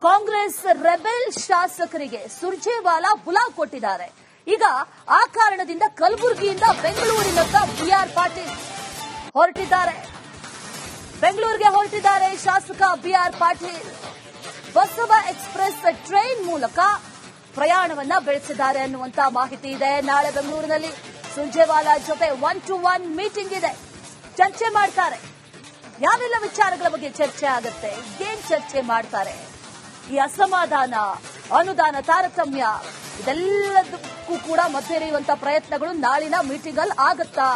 Congress rebel ಶಾಸಕರಿಗೆ ಸುರ್ಜೇವಾಲಾ ಬುಲಾ ಕೊಟ್ಟಿದ್ದಾರೆ. ಈಗ ಆ ಕಾರಣದಿಂದ ಕಲಬುರಗಿಯಿಂದ ಬೆಂಗಳೂರಿನತ್ತ ಬಿಆರ್ ಪಾಟೀಲ್ ಹೊರಟಿದ್ದಾರೆ. ಬೆಂಗಳೂರಿಗೆ ಹೊರಟಿದ್ದಾರೆ ಶಾಸಕ B R Patil. Basava express train ಮೂಲಕ ಪ್ರಯಾಣವನ್ನ ಬೆಳೆಸಿದ್ದಾರೆ ಅನ್ನುವಂತ ಮಾಹಿತಿ ಇದೆ. ನಾಳೆ ಬೆಂಗಳೂರಿನಲ್ಲಿ ಸುರ್ಜೇವಾಲಾ ಜೊತೆ 1-to-1 ಮೀಟಿಂಗ್ ಇದೆ. ಚರ್ಚೆ ಮಾಡ್ತಾರೆ. ಯಾವೆಲ್ಲ ವಿಚಾರಗಳ ಬಗ್ಗೆ ಚರ್ಚೆ ಆಗುತ್ತೆ, ಏನ್ ಚರ್ಚೆ ಮಾಡ್ತಾರೆ, ಈ ಅಸಮಾಧಾನ, ಅನುದಾನ ತಾರತಮ್ಯ ಇದೆಲ್ಲದಕ್ಕೂ ಕೂಡ ಮಧ್ಯೆ ಇರುವಂತಹ ಪ್ರಯತ್ನಗಳು ನಾಳಿನ ಮೀಟಿಂಗ್ ಅಲ್ಲಿ ಆಗುತ್ತಾ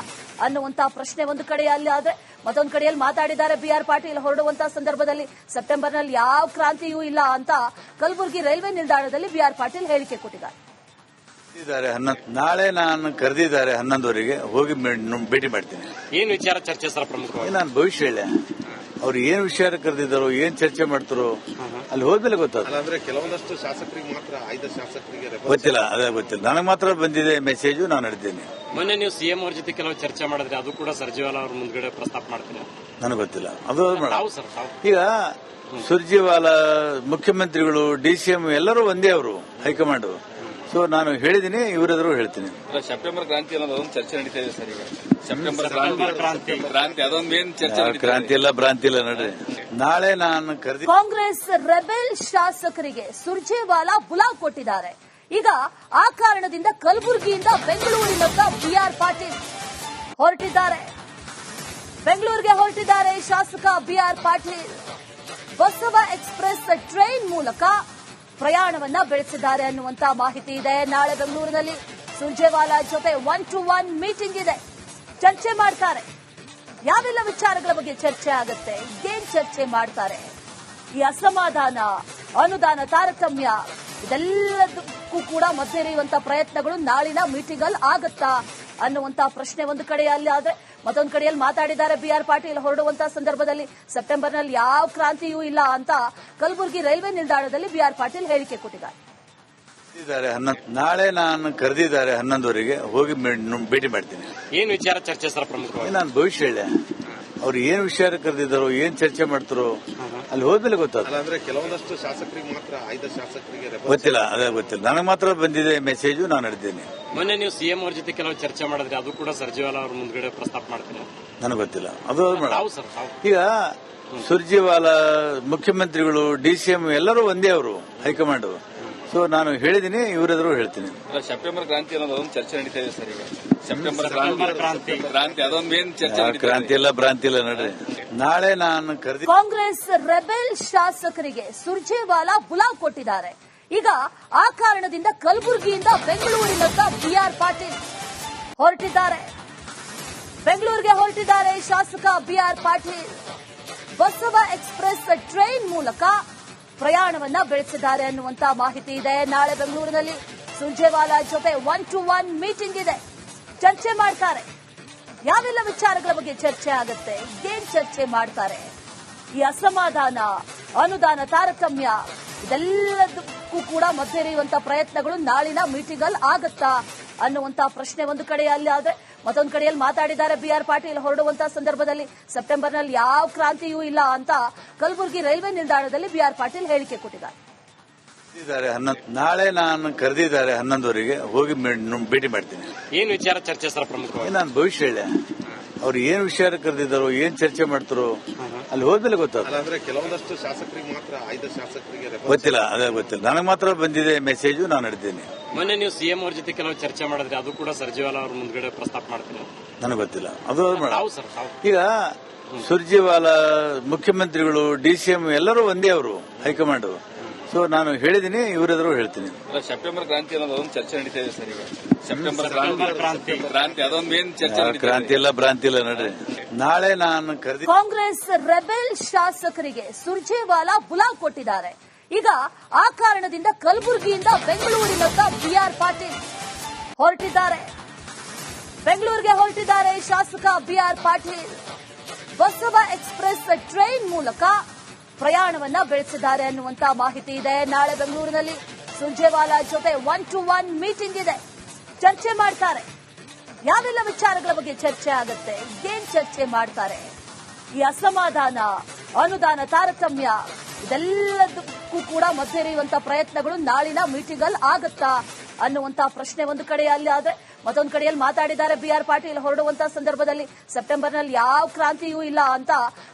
ಅನ್ನುವಂತ ಪ್ರಶ್ನೆ ಒಂದು ಕಡೆಯಲ್ಲಿ ಆದ್ರೆ, ಮತ್ತೊಂದು ಕಡೆಯಲ್ಲಿ ಮಾತಾಡಿದ್ದಾರೆ ಬಿಆರ್ ಪಾಟೀಲ್. ಹೊರಡುವಂತಹ ಸಂದರ್ಭದಲ್ಲಿ ಸೆಪ್ಟೆಂಬರ್ನಲ್ಲಿ ಯಾವ ಕ್ರಾಂತಿಯೂ ಇಲ್ಲ ಅಂತ ಕಲಬುರಗಿ ರೈಲ್ವೆ ನಿಲ್ದಾಣದಲ್ಲಿ ಬಿಆರ್ ಪಾಟೀಲ್ ಹೇಳಿಕೆ ಕೊಟ್ಟಿದ್ದಾರೆ. ನಾಳೆ ನಾನು ಕರೆದಿದ್ದಾರೆ 11ವರೆಗೆ ಹೋಗಿ ಭೇಟಿ ಮಾಡ್ತೀನಿ. ಏನ್ ವಿಚಾರ ಚರ್ಚೆ ಸರ್ ಪ್ರಮುಖವಾಗಿ? ನಾನು ಭವಿಷ್ಯ ಹೇಳ ಅವ್ರು ಏನ್ ವಿಷಯ ಕರೆದಿದ್ದಾರೋ, ಏನ್ ಚರ್ಚೆ ಮಾಡ್ತಾರೋ ಅಲ್ಲಿ ಹೋದ್ಮೇಲೆ ಗೊತ್ತಾಗ್ತದೆ. ಕೆಲವೊಂದಷ್ಟು ಶಾಸಕರಿಗೆ ಮಾತ್ರ, 5 ಶಾಸಕರಿಗೆ ಗೊತ್ತಿಲ್ಲ, ಅದೇ ಗೊತ್ತಿಲ್ಲ. ನನಗೆ ಮಾತ್ರ ಬಂದಿದೆ ಮೆಸೇಜು, ನಾನು ನಡೆದ್ದೇನೆ. ಮೊನ್ನೆ ನೀವು ಸಿಎಂ ಅವ್ರ ಜೊತೆ ಕೆಲವು ಚರ್ಚೆ ಮಾಡಿದ್ರೆ ಅದು ಕೂಡ ಸುರ್ಜೇವಾಲಾ ಅವ್ರ ಮುಂದ್ಗಡೆ ಪ್ರಸ್ತಾಪ ಮಾಡ್ತೀನಿ. ನನಗೆ ಗೊತ್ತಿಲ್ಲ ಅದು. ಈಗ ಸುರ್ಜೇವಾಲಾ ಮುಖ್ಯಮಂತ್ರಿಗಳು, ಡಿಸಿಎಂ ಎಲ್ಲರೂ ಒಂದೇ, ಅವರು ಹೈಕಮಾಂಡ್. ಸೊ ನಾನು ಹೇಳಿದ್ದೀನಿ, ಇವರೆಲ್ಲರೂ ಹೇಳ್ತೀನಿ. ಸೆಪ್ಟೆಂಬರ್ ಕ್ರಾಂತಿ ಅನ್ನೋದು ಚರ್ಚೆ ನಡೀತಾ ಇದೆ ಸರ್. ಈಗ ಸೆಪ್ಟೆಂಬರ್ ಕ್ರಾಂತಿ ಅದೊಂದು ಏನ್ ಚರ್ಚೆ? ಕ್ರಾಂತಿ ಇಲ್ಲ, ಭ್ರಾಂತಿ ಇಲ್ಲ. ನೋಡ್ರಿ, ನಾಳೆ ನಾನು ಕರೆದಿ ಕಾಂಗ್ರೆಸ್ ರೆಬೆಲ್ ಶಾಸಕರಿಗೆ ಸುರ್ಜೇವಾಲಾ ಬುಲಾ ಕೊಟ್ಟಿದ್ದಾರೆ. ಈಗ ಆ ಕಾರಣದಿಂದ ಕಲಬುರಗಿಯಿಂದ ಬೆಂಗಳೂರಿನತ್ತ ಬಿಆರ್ ಪಾಟೀಲ್ ಹೊರಟಿದ್ದಾರೆ. ಬೆಂಗಳೂರಿಗೆ ಹೊರಟಿದ್ದಾರೆ ಶಾಸಕ B R Patil. Basava express train ಮೂಲಕ ಪ್ರಯಾಣವನ್ನ ಬೆಳೆಸಿದ್ದಾರೆ ಅನ್ನುವಂತ ಮಾಹಿತಿ ಇದೆ. ನಾಳೆ ಬೆಂಗಳೂರಿನಲ್ಲಿ ಸುರ್ಜೇವಾಲಾ ಜೊತೆ 1-to-1 ಮೀಟಿಂಗ್ ಇದೆ. ಚರ್ಚೆ ಮಾಡ್ತಾರೆ. ಯಾವೆಲ್ಲ ವಿಚಾರಗಳ ಬಗ್ಗೆ ಚರ್ಚೆ ಆಗುತ್ತೆ, ಏನ್ ಚರ್ಚೆ ಮಾಡ್ತಾರೆ, ಈ ಅಸಮಾಧಾನ, ಅನುದಾನ ತಾರತಮ್ಯ ಇದೆಲ್ಲದಕ್ಕೂ ಕೂಡ ಮಧ್ಯೆ ಇರುವಂತಹ ಪ್ರಯತ್ನಗಳು ನಾಳಿನ ಮೀಟಿಂಗ್ ಅಲ್ಲಿ ಆಗುತ್ತಾ ಅನ್ನುವಂತ ಪ್ರಶ್ನೆ ಒಂದು ಕಡೆಯಲ್ಲಿ ಆದ್ರೆ, ಮತ್ತೊಂದು ಕಡೆಯಲ್ಲಿ ಮಾತಾಡಿದ್ದಾರೆ ಬಿಆರ್ ಪಾಟೀಲ್. ಹೊರಡುವಂತಹ ಸಂದರ್ಭದಲ್ಲಿ ಸೆಪ್ಟೆಂಬರ್ನಲ್ಲಿ ಯಾವ ಕ್ರಾಂತಿಯೂ ಇಲ್ಲ ಅಂತ ಕಲಬುರಗಿ ರೈಲ್ವೆ ನಿಲ್ದಾಣದಲ್ಲಿ ಬಿಆರ್ ಪಾಟೀಲ್ ಹೇಳಿಕೆ ಕೊಟ್ಟಿದ್ದಾರೆ. ನಾಳೆ ನಾನು ಕರೆದಿದ್ದಾರೆ 11ವರೆಗೆ ಹೋಗಿ ಭೇಟಿ ಮಾಡ್ತೀನಿ. ಏನ್ ವಿಚಾರ ಚರ್ಚೆ ಸರ್ ಪ್ರಮುಖವಾಗಿ? ನಾನು ಭವಿಷ್ಯ ಹೇಳ ಅವ್ರು ಏನ್ ವಿಷಯ ಕರೆದಿದ್ದಾರೋ, ಏನ್ ಚರ್ಚೆ ಮಾಡ್ತಾರೋ ಅಲ್ಲಿ ಹೋದ್ಮೇಲೆ ಗೊತ್ತಾಗ್ತದೆ. ಕೆಲವೊಂದಷ್ಟು ಶಾಸಕರಿಗೆ ಮಾತ್ರ, 5 ಶಾಸಕರಿಗೆ ಗೊತ್ತಿಲ್ಲ, ಅದೇ ಗೊತ್ತಿಲ್ಲ. ನನಗೆ ಮಾತ್ರ ಬಂದಿದೆ ಮೆಸೇಜು, ನಾನು ನಡೆದ್ದೇನೆ. ಮೊನ್ನೆ ನೀವು ಸಿಎಂ ಅವ್ರ ಜೊತೆ ಕೆಲವು ಚರ್ಚೆ ಮಾಡಿದ್ರೆ ಅದು ಕೂಡ ಸುರ್ಜೇವಾಲಾ ಅವ್ರ ಮುಂದ್ಗಡೆ ಪ್ರಸ್ತಾಪ ಮಾಡ್ತೀನಿ. ನನಗೆ ಗೊತ್ತಿಲ್ಲ ಅದು. ಈಗ ಸುರ್ಜೇವಾಲಾ ಮುಖ್ಯಮಂತ್ರಿಗಳು, ಡಿಸಿಎಂ ಎಲ್ಲರೂ ಒಂದೇ, ಅವರು ಹೈಕಮಾಂಡ್. ಸೊ ನಾನು ಹೇಳಿದ್ದೀನಿ, ಇವರೆಲ್ಲರೂ ಹೇಳ್ತೀನಿ. ಸೆಪ್ಟೆಂಬರ್ ಕ್ರಾಂತಿ ಅನ್ನೋದು ಚರ್ಚೆ ನಡೀತಾ ಇದೆ ಸರ್. ಈಗ ಸೆಪ್ಟೆಂಬರ್ ಕ್ರಾಂತಿ ಅದೊಂದು ಏನ್ ಚರ್ಚೆ? ಕ್ರಾಂತಿ ಇಲ್ಲ, ಭ್ರಾಂತಿ ಇಲ್ಲ. ನೋಡ್ರಿ, ನಾಳೆ ನಾನು ಕರೆದಿ ಕಾಂಗ್ರೆಸ್ ರೆಬೆಲ್ ಶಾಸಕರಿಗೆ ಸುರ್ಜೇವಾಲಾ ಬುಲಾ ಕೊಟ್ಟಿದ್ದಾರೆ. ಈಗ ಆ ಕಾರಣದಿಂದ ಕಲಬುರಗಿಯಿಂದ ಬೆಂಗಳೂರಿನತ್ತ ಬಿಆರ್ ಪಾಟೀಲ್ ಹೊರಟಿದ್ದಾರೆ. ಬೆಂಗಳೂರಿಗೆ ಹೊರಟಿದ್ದಾರೆ ಶಾಸಕ B R Patil. Basava express train ಮೂಲಕ ಪ್ರಯಾಣವನ್ನ ಬೆಳೆಸಿದ್ದಾರೆ ಅನ್ನುವಂತ ಮಾಹಿತಿ ಇದೆ. ನಾಳೆ ಬೆಂಗಳೂರಿನಲ್ಲಿ ಸುರ್ಜೇವಾಲಾ ಜೊತೆ 1-to-1 ಮೀಟಿಂಗ್ ಇದೆ. ಚರ್ಚೆ ಮಾಡ್ತಾರೆ. ಯಾವೆಲ್ಲ ವಿಚಾರಗಳ ಬಗ್ಗೆ ಚರ್ಚೆ ಆಗುತ್ತೆ, ಏನ್ ಚರ್ಚೆ ಮಾಡ್ತಾರೆ, ಈ ಅಸಮಾಧಾನ, ಅನುದಾನ ತಾರತಮ್ಯ ಇದೆಲ್ಲದಕ್ಕೂ ಕೂಡ ಮಧ್ಯೆ ಇರುವಂತಹ ಪ್ರಯತ್ನಗಳು ನಾಳಿನ ಮೀಟಿಂಗ್ ಅಲ್ಲಿ ಆಗುತ್ತಾ ಅನ್ನುವಂತ ಪ್ರಶ್ನೆ ಒಂದು ಕಡೆಯಲ್ಲಿ ಆದ್ರೆ, ಮತ್ತೊಂದು ಕಡೆಯಲ್ಲಿ ಮಾತಾಡಿದ್ದಾರೆ ಬಿಆರ್ ಪಾಟೀಲ್. ಹೊರಡುವಂತಹ ಸಂದರ್ಭದಲ್ಲಿ ಸೆಪ್ಟೆಂಬರ್ನಲ್ಲಿ ಯಾವ ಕ್ರಾಂತಿಯೂ ಇಲ್ಲ ಅಂತ ಕಲಬುರಗಿ ರೈಲ್ವೆ ನಿಲ್ದಾಣದಲ್ಲಿ ಬಿಆರ್ ಪಾಟೀಲ್ ಹೇಳಿಕೆ ಕೊಟ್ಟಿದ್ದಾರೆ. ನಾಳೆ ನಾನು ಕರೆದಿದ್ದಾರೆ 11ವರೆಗೆ ಹೋಗಿ ಭೇಟಿ ಮಾಡ್ತೀನಿ. ಏನ್ ವಿಚಾರ ಚರ್ಚೆ ಸರ್ ಪ್ರಮುಖವಾಗಿ? ನಾನು ಭವಿಷ್ಯ ಹೇಳ ಅವ್ರು ಏನ್ ವಿಷಯ ಕರೆದಿದ್ದಾರೋ, ಏನ್ ಚರ್ಚೆ ಮಾಡ್ತಾರೋ ಅಲ್ಲಿ ಹೋದ್ಮೇಲೆ ಗೊತ್ತಾಗ್ತದೆ. ಕೆಲವೊಂದಷ್ಟು ಶಾಸಕರಿಗೆ ಮಾತ್ರ, 5 ಶಾಸಕರಿಗೆ ಗೊತ್ತಿಲ್ಲ, ಅದೇ ಗೊತ್ತಿಲ್ಲ. ನನಗೆ ಮಾತ್ರ ಬಂದಿದೆ ಮೆಸೇಜು, ನಾನು ನಡೆದ್ದೇನೆ. ಮೊನ್ನೆ ನೀವು ಸಿಎಂ ಅವ್ರ ಜೊತೆ ಕೆಲವು ಚರ್ಚೆ ಮಾಡಿದ್ರೆ ಅದು ಕೂಡ ಸುರ್ಜೇವಾಲಾ ಅವ್ರ ಮುಂದ್ಗಡೆ ಪ್ರಸ್ತಾಪ ಮಾಡ್ತೀನಿ. ನನಗೆ ಗೊತ್ತಿಲ್ಲ ಅದು. ಈಗ ಸುರ್ಜೇವಾಲಾ ಮುಖ್ಯಮಂತ್ರಿಗಳು, ಡಿಸಿಎಂ ಎಲ್ಲರೂ ಒಂದೇ, ಅವರು ಹೈಕಮಾಂಡ್. ಸೊ ನಾನು ಹೇಳಿದ್ದೀನಿ, ಇವರೆಲ್ಲರೂ ಹೇಳ್ತೀನಿ. ಸೆಪ್ಟೆಂಬರ್ ಕ್ರಾಂತಿ ಅನ್ನೋದು ಚರ್ಚೆ ನಡೀತಾ ಇದೆ ಸರ್. ಈಗ ಸೆಪ್ಟೆಂಬರ್ ಕ್ರಾಂತಿ ಅದೊಂದು ಏನ್ ಚರ್ಚೆ? ಕ್ರಾಂತಿ ಇಲ್ಲ, ಭ್ರಾಂತಿ ಇಲ್ಲ. ನೋಡ್ರಿ, ನಾಳೆ ನಾನು ಕರೆದಿ ಕಾಂಗ್ರೆಸ್ ರೆಬೆಲ್ ಶಾಸಕರಿಗೆ ಸುರ್ಜೇವಾಲಾ ಬುಲಾ ಕೊಟ್ಟಿದ್ದಾರೆ. ಈಗ ಆ ಕಾರಣದಿಂದ ಕಲಬುರಗಿಯಿಂದ ಬೆಂಗಳೂರಿನತ್ತ ಬಿಆರ್ ಪಾಟೀಲ್ ಹೊರಟಿದ್ದಾರೆ. ಬೆಂಗಳೂರಿಗೆ ಹೊರಟಿದ್ದಾರೆ ಶಾಸಕ B R Patil. Basava express train ಮೂಲಕ ಪ್ರಯಾಣವನ್ನ ಬೆಳೆಸಿದ್ದಾರೆ ಅನ್ನುವಂತ ಮಾಹಿತಿ ಇದೆ. ನಾಳೆ ಬೆಂಗಳೂರಿನಲ್ಲಿ ಸುರ್ಜೇವಾಲಾ ಜೊತೆ 1-to-1 ಮೀಟಿಂಗ್ ಇದೆ. ಚರ್ಚೆ ಮಾಡ್ತಾರೆ. ಯಾವೆಲ್ಲ ವಿಚಾರಗಳ ಬಗ್ಗೆ ಚರ್ಚೆ ಆಗುತ್ತೆ, ಏನ್ ಚರ್ಚೆ ಮಾಡ್ತಾರೆ, ಈ ಅಸಮಾಧಾನ, ಅನುದಾನ ತಾರತಮ್ಯ ಇದೆಲ್ಲದಕ್ಕೂ ಎಲ್ಲದಕ್ಕೂ ಕೂಡ ಮಧ್ಯೆ ಇರುವಂತಹ ಪ್ರಯತ್ನಗಳು ನಾಳಿನ ಮೀಟಿಂಗ್ ಅಲ್ಲಿ ಆಗುತ್ತಾ ಅನ್ನುವಂತ ಪ್ರಶ್ನೆ ಒಂದು ಕಡೆಯಲ್ಲಿ ಆದ್ರೆ, ಮತ್ತೊಂದು ಕಡೆಯಲ್ಲಿ ಮಾತಾಡಿದ್ದಾರೆ ಬಿ.ಆರ್. ಪಾಟೀಲ್. ಹೊರಡುವಂತಹ ಸಂದರ್ಭದಲ್ಲಿ ಸೆಪ್ಟೆಂಬರ್ನಲ್ಲಿ ಯಾವ ಕ್ರಾಂತಿಯೂ ಇಲ್ಲ ಅಂತ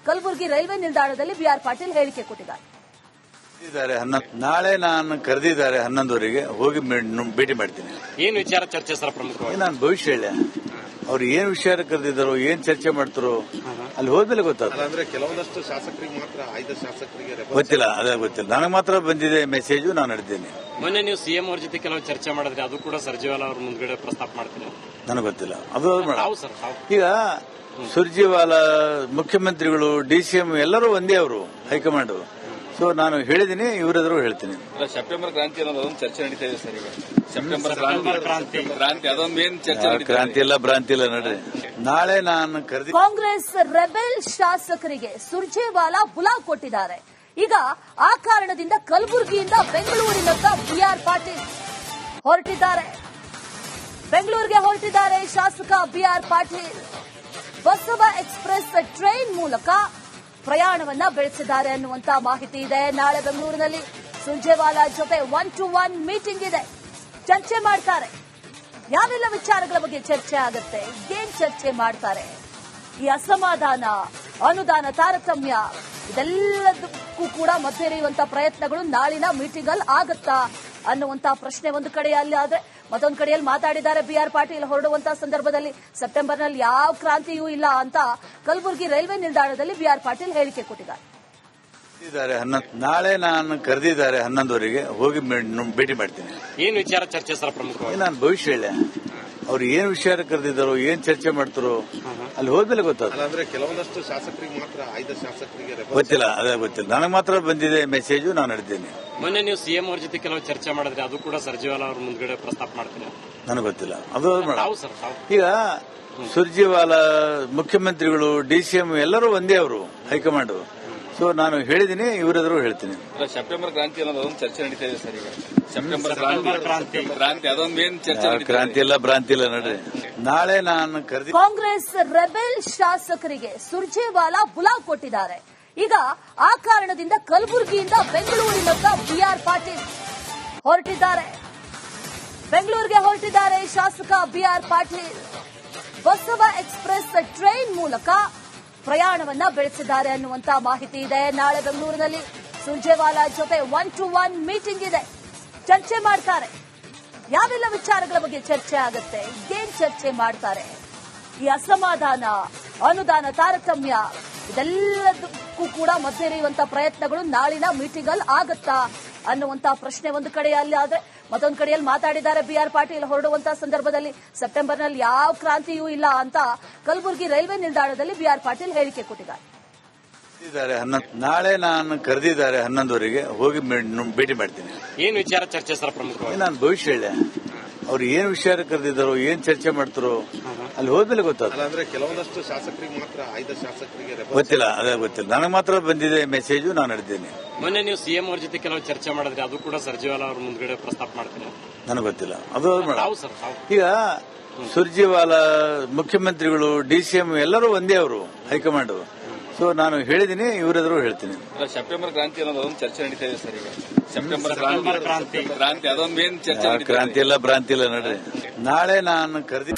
ಕಲಬುರಗಿ ರೈಲ್ವೆ ನಿಲ್ದಾಣದಲ್ಲಿ ಬಿ.ಆರ್. ಪಾಟೀಲ್ ಹೇಳಿಕೆ ಕೊಟ್ಟಿದ್ದಾರೆ. ನಾಳೆ ನಾನು ಕರೆದಿದ್ದಾರೆ 11ವರೆಗೆ, ಹೋಗಿ ಭೇಟಿ ಮಾಡ್ತೀನಿ. ಏನ್ ವಿಚಾರ ಚರ್ಚೆ ಸರ್ ಪ್ರಮುಖವಾಗಿ? ನಾನು ಭವಿಷ್ಯ ಹೇಳ ಅವ್ರು ಏನ್ ವಿಷಯ ಕರೆದಿದ್ದಾರೋ, ಏನ್ ಚರ್ಚೆ ಮಾಡ್ತಾರೋ ಅಲ್ಲಿ ಹೋದ್ಮೇಲೆ ಗೊತ್ತಾಗ್ತದೆ. ಅಂದ್ರೆ ಕೆಲವೊಂದಷ್ಟು ಶಾಸಕರಿಗೆ ಮಾತ್ರ, ಆಯ್ದ ಶಾಸಕರಿಗೆ ಗೊತ್ತಿಲ್ಲ, ಅದೇ ಗೊತ್ತಿಲ್ಲ. ನನಗೆ ಮಾತ್ರ ಬಂದಿದೆ ಮೆಸೇಜು, ನಾನು ನಡೆದ್ದೇನೆ. ಮೊನ್ನೆ ನೀವು ಸಿಎಂ ಅವ್ರ ಜೊತೆ ಕೆಲವು ಚರ್ಚೆ ಮಾಡಿದ್ರೆ ಅದು ಕೂಡ ಸರ್ಜಿವಾಲ ಅವ್ರ ಮುಂದ್ಗಡೆ ಪ್ರಸ್ತಾಪ ಮಾಡ್ತೀನಿ. ನನಗೆ ಗೊತ್ತಿಲ್ಲ ಅದು. ಸರ್ ಈಗ ಸುರ್ಜೇವಾಲಾ ಮುಖ್ಯಮಂತ್ರಿಗಳು, ಡಿಸಿಎಂ ಎಲ್ಲರೂ ಒಂದೇ, ಅವರು ಹೈಕಮಾಂಡ್. ಸೊ ನಾನು ಹೇಳಿದ್ದೀನಿ, ಇವರೆದುರು ಹೇಳ್ತೀನಿ. ಸೆಪ್ಟೆಂಬರ್ ಕ್ರಾಂತಿ ಅನ್ನೋದು ಚರ್ಚೆ ನಡೀತಾ ಇದೆ ಸರ್ ಈಗ. ಸೆಪ್ಟೆಂಬರ್ ಕ್ರಾಂತಿ ಅದೊಂದು ಮೇನ್ ಚರ್ಚೆ. ಕ್ರಾಂತಿ ಇಲ್ಲ, ಭ್ರಾಂತಿ ಇಲ್ಲ. ನೋಡ್ರಿ, ನಾಳೆ ನಾನು ಕರೆದಿ ಕಾಂಗ್ರೆಸ್ ರೆಬೆಲ್ ಶಾಸಕರಿಗೆ ಸುರ್ಜೇವಾಲಾ ಬುಲಾವ್ ಕೊಟ್ಟಿದ್ದಾರೆ. ಈಗ ಆ ಕಾರಣದಿಂದ ಕಲಬುರಗಿಯಿಂದ ಬೆಂಗಳೂರಿನತ್ತ ಬಿ.ಆರ್. ಪಾಟೀಲ್ ಹೊರಟಿದ್ದಾರೆ. ಬೆಂಗಳೂರಿಗೆ ಹೊರಟಿದ್ದಾರೆ ಶಾಸಕ BR. Patil. Basava express train ಮೂಲಕ ಪ್ರಯಾಣವನ್ನ ಬೆಳೆಸಿದ್ದಾರೆ ಅನ್ನುವಂತ ಮಾಹಿತಿ ಇದೆ. ನಾಳೆ ಬೆಂಗಳೂರಿನಲ್ಲಿ ಸುರ್ಜೇವಾಲಾ ಜೊತೆ 1-to-1 ಮೀಟಿಂಗ್ ಇದೆ. ಚರ್ಚೆ ಮಾಡ್ತಾರೆ. ಯಾವೆಲ್ಲ ವಿಚಾರಗಳ ಬಗ್ಗೆ ಚರ್ಚೆ ಆಗುತ್ತೆ, ಏನ್ ಚರ್ಚೆ ಮಾಡ್ತಾರೆ, ಈ ಅಸಮಾಧಾನ, ಅನುದಾನ ತಾರತಮ್ಯ, ಇದೆಲ್ಲದಕ್ಕೂ ಕೂಡ ಮಧ್ಯೆ ಇರುವಂತಹ ಪ್ರಯತ್ನಗಳು ನಾಳಿನ ಮೀಟಿಂಗ್ ಅಲ್ಲಿ ಆಗುತ್ತಾ ಅನ್ನುವಂತ ಪ್ರಶ್ನೆ ಒಂದು ಕಡೆಯಲ್ಲಿ ಆದ್ರೆ, ಮತ್ತೊಂದು ಕಡೆಯಲ್ಲಿ ಮಾತಾಡಿದ್ದಾರೆ ಬಿ.ಆರ್. ಪಾಟೀಲ್. ಹೊರಡುವಂತಹ ಸಂದರ್ಭದಲ್ಲಿ ಸೆಪ್ಟೆಂಬರ್ನಲ್ಲಿ ಯಾವ ಕ್ರಾಂತಿಯೂ ಇಲ್ಲ ಅಂತ ಕಲಬುರಗಿ ರೈಲ್ವೆ ನಿಲ್ದಾಣದಲ್ಲಿ ಬಿ.ಆರ್. ಪಾಟೀಲ್ ಹೇಳಿಕೆ ಕೊಟ್ಟಿದ್ದಾರೆ. ನಾಳೆ ನಾನು ಕರೆದಿದ್ದಾರೆ 11ವರೆಗೆ, ಹೋಗಿ ಭೇಟಿ ಮಾಡ್ತೀನಿ. ಏನ್ ವಿಚಾರ ಚರ್ಚೆ ಸರ್ ಪ್ರಮುಖವಾಗಿ? ನಾನು ಭವಿಷ್ಯ ಹೇಳ ಅವ್ರು ಏನ್ ವಿಷಯ ಕರೆದಿದ್ದಾರೋ, ಏನ್ ಚರ್ಚೆ ಮಾಡ್ತಾರೋ ಅಲ್ಲಿ ಹೋದ್ಮೇಲೆ ಗೊತ್ತಾಗ್ತದೆ. ಅಂದ್ರೆ ಕೆಲವೊಂದಷ್ಟು ಶಾಸಕರಿಗೆ ಮಾತ್ರ, ಆಯ್ದ ಶಾಸಕರಿಗೆ ಗೊತ್ತಿಲ್ಲ, ಅದೇ ಗೊತ್ತಿಲ್ಲ. ನನಗೆ ಮಾತ್ರ ಬಂದಿದೆ ಮೆಸೇಜು, ನಾನು ನಡೆದ್ದೇನೆ. ಮೊನ್ನೆ ನೀವು ಸಿಎಂ ಅವ್ರ ಜೊತೆ ಕೆಲವು ಚರ್ಚೆ ಮಾಡಿದ್ರೆ ಅದು ಕೂಡ ಸರ್ಜಿವಾಲ ಅವ್ರ ಮುಂದ್ಗಡೆ ಪ್ರಸ್ತಾಪ ಮಾಡ್ತೀನಿ. ನನಗೆ ಗೊತ್ತಿಲ್ಲ ಅದು. ಸರ್ ಈಗ ಸುರ್ಜೇವಾಲಾ ಮುಖ್ಯಮಂತ್ರಿಗಳು, ಡಿಸಿಎಂ ಎಲ್ಲರೂ ಒಂದೇ, ಅವರು ಹೈಕಮಾಂಡ್. ಸೊ ನಾನು ಹೇಳಿದ್ದೀನಿ, ಇವರೆದುರು ಹೇಳ್ತೀನಿ. ಸೆಪ್ಟೆಂಬರ್ ಕ್ರಾಂತಿ ಅನ್ನೋದು ಚರ್ಚೆ ನಡೀತಾ ಇದೆ ಸರ್ ಈಗ. ಸೆಪ್ಟೆಂಬರ್ ಕ್ರಾಂತಿ ಅದೊಂದು ಮೇನ್ ಚರ್ಚೆ. ಕ್ರಾಂತಿ ಇಲ್ಲ, ಭ್ರಾಂತಿ ಇಲ್ಲ. ನೋಡ್ರಿ, ನಾಳೆ ನಾನು ಕರೆದಿ ಕಾಂಗ್ರೆಸ್ ರೆಬೆಲ್ ಶಾಸಕರಿಗೆ ಸುರ್ಜೇವಾಲಾ ಬುಲಾವ್ ಕೊಟ್ಟಿದ್ದಾರೆ. ಈಗ ಆ ಕಾರಣದಿಂದ ಕಲಬುರಗಿಯಿಂದ ಬೆಂಗಳೂರಿನತ್ತ ಬಿ.ಆರ್. ಪಾಟೀಲ್ ಹೊರಟಿದ್ದಾರೆ. ಬೆಂಗಳೂರಿಗೆ ಹೊರಟಿದ್ದಾರೆ ಶಾಸಕ BR. Patil. Basava express train ಮೂಲಕ ಪ್ರಯಾಣವನ್ನ ಬೆಳೆಸಿದ್ದಾರೆ ಅನ್ನುವಂತ ಮಾಹಿತಿ ಇದೆ. ನಾಳೆ ಬೆಂಗಳೂರಿನಲ್ಲಿ ಸುರ್ಜೇವಾಲಾ ಜೊತೆ 1-to-1 ಮೀಟಿಂಗ್ ಇದೆ. ಚರ್ಚೆ ಮಾಡ್ತಾರೆ. ಯಾವೆಲ್ಲ ವಿಚಾರಗಳ ಬಗ್ಗೆ ಚರ್ಚೆ ಆಗುತ್ತೆ, ಏನ್ ಚರ್ಚೆ ಮಾಡ್ತಾರೆ, ಈ ಅಸಮಾಧಾನ, ಅನುದಾನ ತಾರತಮ್ಯ, ಇದೆಲ್ಲದಕ್ಕೂ ಕೂಡ ಮಧ್ಯೆ ಇರುವಂತಹ ಪ್ರಯತ್ನಗಳು ನಾಳಿನ ಮೀಟಿಂಗ್ ಅಲ್ಲಿ ಆಗುತ್ತಾ ಅನ್ನುವಂತ ಪ್ರಶ್ನೆ ಒಂದು ಕಡೆಯಲ್ಲಿ ಆದ್ರೆ, ಮತ್ತೊಂದು ಕಡೆಯಲ್ಲಿ ಮಾತಾಡಿದ್ದಾರೆ ಬಿ.ಆರ್. ಪಾಟೀಲ್. ಹೊರಡುವಂತಹ ಸಂದರ್ಭದಲ್ಲಿ ಸೆಪ್ಟೆಂಬರ್ನಲ್ಲಿ ಯಾವ ಕ್ರಾಂತಿಯೂ ಇಲ್ಲ ಅಂತ ಕಲಬುರಗಿ ರೈಲ್ವೆ ನಿಲ್ದಾಣದಲ್ಲಿ ಬಿ.ಆರ್. ಪಾಟೀಲ್ ಹೇಳಿಕೆ ಕೊಟ್ಟಿದ್ದಾರೆ. ನಾಳೆ ನಾನು ಕರೆದಿದ್ದಾರೆ 11ವರೆಗೆ, ಹೋಗಿ ಭೇಟಿ ಮಾಡ್ತೀನಿ. ಏನ್ ವಿಚಾರ ಚರ್ಚೆ ಸರ್ ಪ್ರಮುಖವಾಗಿ? ನಾನು ಭವಿಷ್ಯ ಹೇಳ ಅವ್ರು ಏನ್ ವಿಷಯ ಕರೆದಿದ್ದಾರೋ, ಏನ್ ಚರ್ಚೆ ಮಾಡ್ತಾರೋ ಅಲ್ಲಿ ಹೋದ್ಮೇಲೆ ಗೊತ್ತಾಗ್ತದೆ. ಅಂದ್ರೆ ಕೆಲವೊಂದಷ್ಟು ಶಾಸಕರಿಗೆ ಮಾತ್ರ, ಆಯ್ದ ಶಾಸಕರಿಗೆ ಗೊತ್ತಿಲ್ಲ, ಅದೇ ಗೊತ್ತಿಲ್ಲ. ನನಗೆ ಮಾತ್ರ ಬಂದಿದೆ ಮೆಸೇಜು, ನಾನು ನಡೆದ್ದೇನೆ. ಮೊನ್ನೆ ನೀವು ಸಿಎಂ ಅವ್ರ ಜೊತೆ ಕೆಲವು ಚರ್ಚೆ ಮಾಡಿದ್ರೆ ಅದು ಕೂಡ ಸರ್ಜಿವಾಲ ಅವ್ರ ಮುಂದ್ಗಡೆ ಪ್ರಸ್ತಾಪ ಮಾಡ್ತೀನಿ. ನನಗೆ ಗೊತ್ತಿಲ್ಲ ಅದು. ಸರ್ ಈಗ ಸುರ್ಜೇವಾಲಾ ಮುಖ್ಯಮಂತ್ರಿಗಳು, ಡಿಸಿಎಂ ಎಲ್ಲರೂ ಒಂದೇ, ಅವರು ಹೈಕಮಾಂಡ್. ಸೊ ನಾನು ಹೇಳಿದ್ದೀನಿ, ಇವರೆದುರು ಹೇಳ್ತೀನಿ. ಸೆಪ್ಟೆಂಬರ್ ಕ್ರಾಂತಿ ಅನ್ನೋದು ಚರ್ಚೆ ನಡೀತಾ ಇದೆ ಸರ್ ಈಗ. ಸೆಪ್ಟೆಂಬರ್ ಕ್ರಾಂತಿ ಅದೊಂದು ಮೇನ್ ಚರ್ಚೆ. ಕ್ರಾಂತಿ ಇಲ್ಲ, ಭ್ರಾಂತಿ ಇಲ್ಲ. ನೋಡ್ರಿ, ನಾಳೆ ನಾನು ಕರೆದಿ